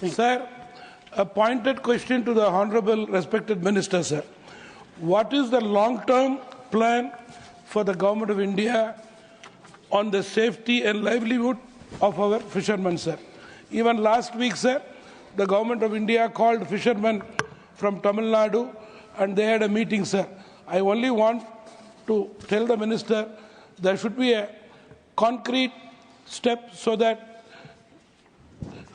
Sir, a pointed question to the Honorable Respected Minister, sir. What is the long-term plan for the Government of India on the safety and livelihood of our fishermen, sir? Even last week, sir, the Government of India called fishermen from Tamil Nadu and they had a meeting, sir. I only want to tell the Minister there should be a concrete step so that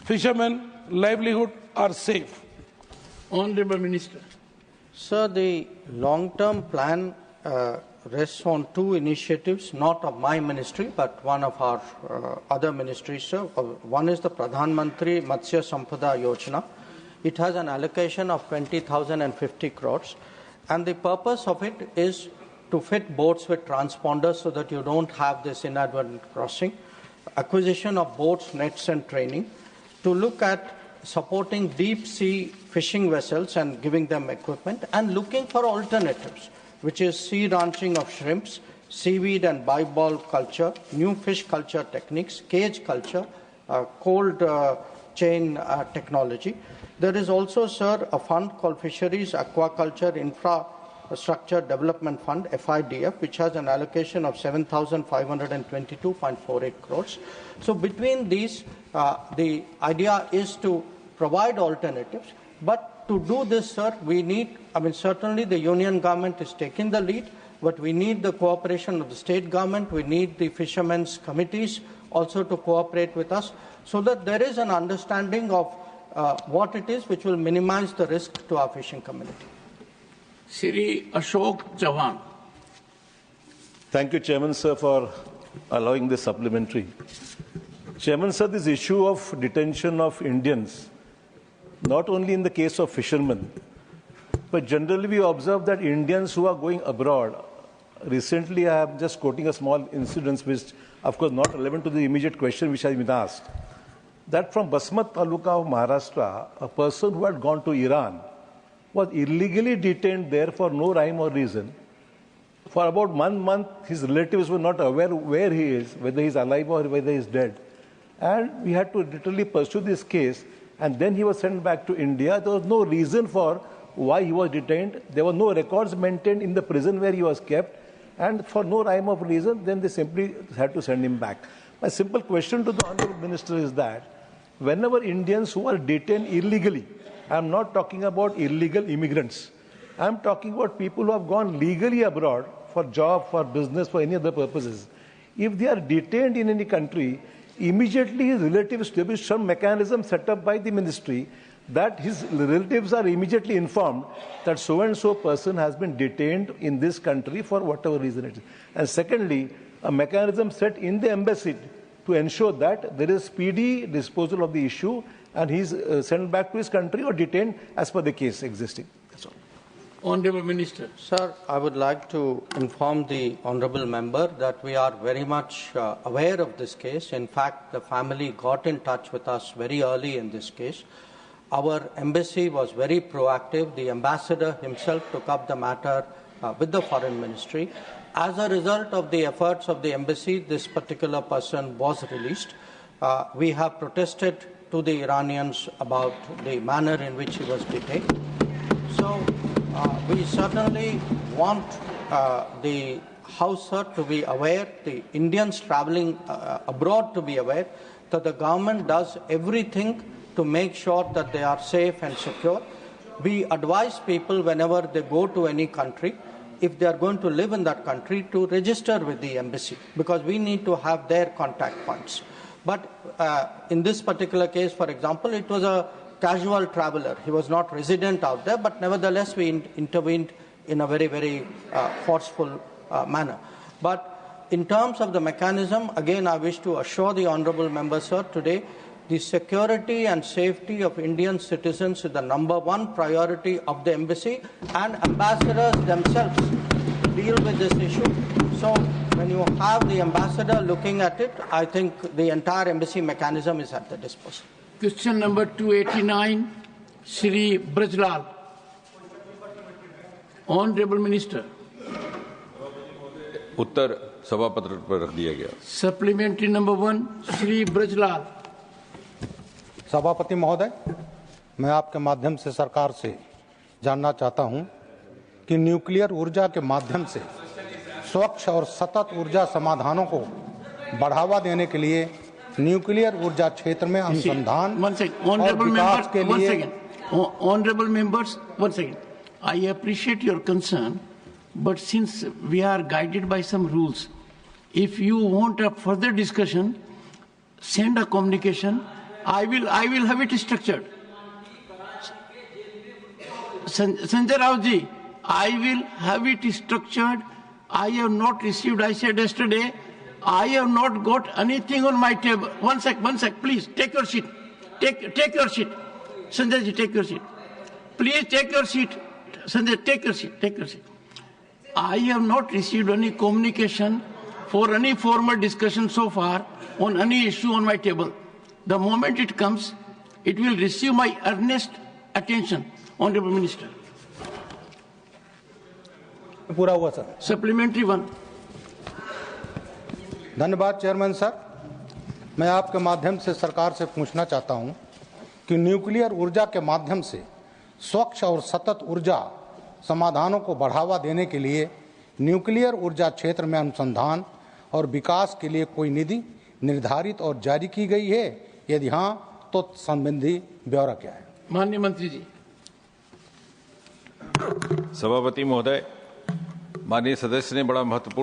fishermen livelihood are safe. Honorable Minister. Sir, the long-term plan rests on two initiatives, not of my ministry, but one of our other ministries, sir. One is the Pradhan Mantri Matsya Sampada Yojana. It has an allocation of 20,050 crores. And the purpose of it is to fit boats with transponders so that you don't have this inadvertent crossing, acquisition of boats, nets and training, to look at supporting deep sea fishing vessels and giving them equipment, and looking for alternatives, which is sea ranching of shrimps, seaweed and bivalve culture, new fish culture techniques, cage culture, cold chain technology. There is also, sir, a fund called Fisheries Aquaculture Infrastructure Development Fund, FIDF, which has an allocation of 7,522.48 crores. So between these, the idea is to provide alternatives. But to do this, sir, we need, certainly the union government is taking the lead, but we need the cooperation of the state government. We need the fishermen's committees also to cooperate with us so that there is an understanding of what it is which will minimize the risk to our fishing community. Shri Ashok Chavan. Thank you, Chairman, sir, for allowing this supplementary. Chairman, sir, this issue of detention of Indians, not only in the case of fishermen, but generally we observe that Indians who are going abroad, recently I am just quoting a small incident which, of course, not relevant to the immediate question which has been asked, that from Basmat Taluka of Maharashtra, a person who had gone to Iran was illegally detained there for no rhyme or reason. For about 1 month, his relatives were not aware where he is, whether he is alive or whether he is dead. And we had to literally pursue this case, and then he was sent back to India. There was no reason for why he was detained. There were no records maintained in the prison where he was kept, and for no rhyme of reason, then they simply had to send him back. My simple question to the Honourable Minister is that whenever Indians who are detained illegally, I am not talking about illegal immigrants, I am talking about people who have gone legally abroad for job, for business, for any other purposes. If they are detained in any country, immediately his relatives establish some mechanism set up by the ministry that his relatives are immediately informed that so-and-so person has been detained in this country for whatever reason it is. And secondly, a mechanism set in the embassy to ensure that there is speedy disposal of the issue and he is sent back to his country or detained as per the case existing. That's all. Honourable Minister. Sir, I would like to inform the Honourable Member that we are very much aware of this case. In fact, the family got in touch with us very early in this case. Our embassy was very proactive. The ambassador himself took up the matter with the Foreign Ministry. As a result of the efforts of the embassy, this particular person was released. We have protested to the Iranians about the manner in which he was detained. So we certainly want the House, sir, to be aware, the Indians travelling abroad to be aware that the government does everything to make sure that they are safe and secure. We advise people whenever they go to any country, if they are going to live in that country, to register with the embassy, because we need to have their contact points. But in this particular case, for example, it was a casual traveller. He was not resident out there, but nevertheless we intervened in a very, very forceful manner. But in terms of the mechanism, again, I wish to assure the Honourable Member, sir, today, the security and safety of Indian citizens is the #1 priority of the embassy, and ambassadors themselves deal with this issue. So when you have the ambassador looking at it, I think the entire embassy mechanism is at the disposal. Question number 289, Shri Brajlal. Honourable Minister. उत्तर सभापत्र पर रख दिया गया। Supplementary number 1 Shri Brajlal. सभापति महोदय, मैं आपके माध्यम से सरकार से जानना चाहता हूं कि न्यूक्लियर ऊर्जा के माध्यम से स्वच्छ और सतत ऊर्जा समाधानों को बढ़ावा देने के लिए न्यूक्लियर ऊर्जा क्षेत्र में अनुसंधान और विकास के लिए Honorable members, one second. I appreciate your concern, but since we are guided by some rules, if you want a further discussion, send a communication. I will have it structured. Sanjay Rao ji, I will have it structured. I have not received, I said yesterday, I have not got anything on my table. One sec, please, take your seat. Take your seat. Sanjay ji, take your seat. Please take your seat. Sanjay, take your seat. I have not received any communication for any formal discussion so far on any issue on my table. The moment it comes, it will receive my earnest attention, Honorable Minister. पूरा हुआ sir. Supplementary 1. धन्यवाद chairman sir. मैं आपके माध्यम से सरकार से पूछना चाहता हूं कि न्यूक्लियर ऊर्जा के माध्यम से स्वच्छ और सतत ऊर्जा समाधानों को बढ़ावा देने के लिए न्यूक्लियर ऊर्जा क्षेत्र में अनुसंधान और विकास के लिए कोई निधि निर्धारित और जारी की गई है? यदि हां, तो संबंधी ब्यौरा क्या है? माननीय मंत्री जी। सभापति महोदय, माननीय सदस्य ने बड़ा महत्वपूर्ण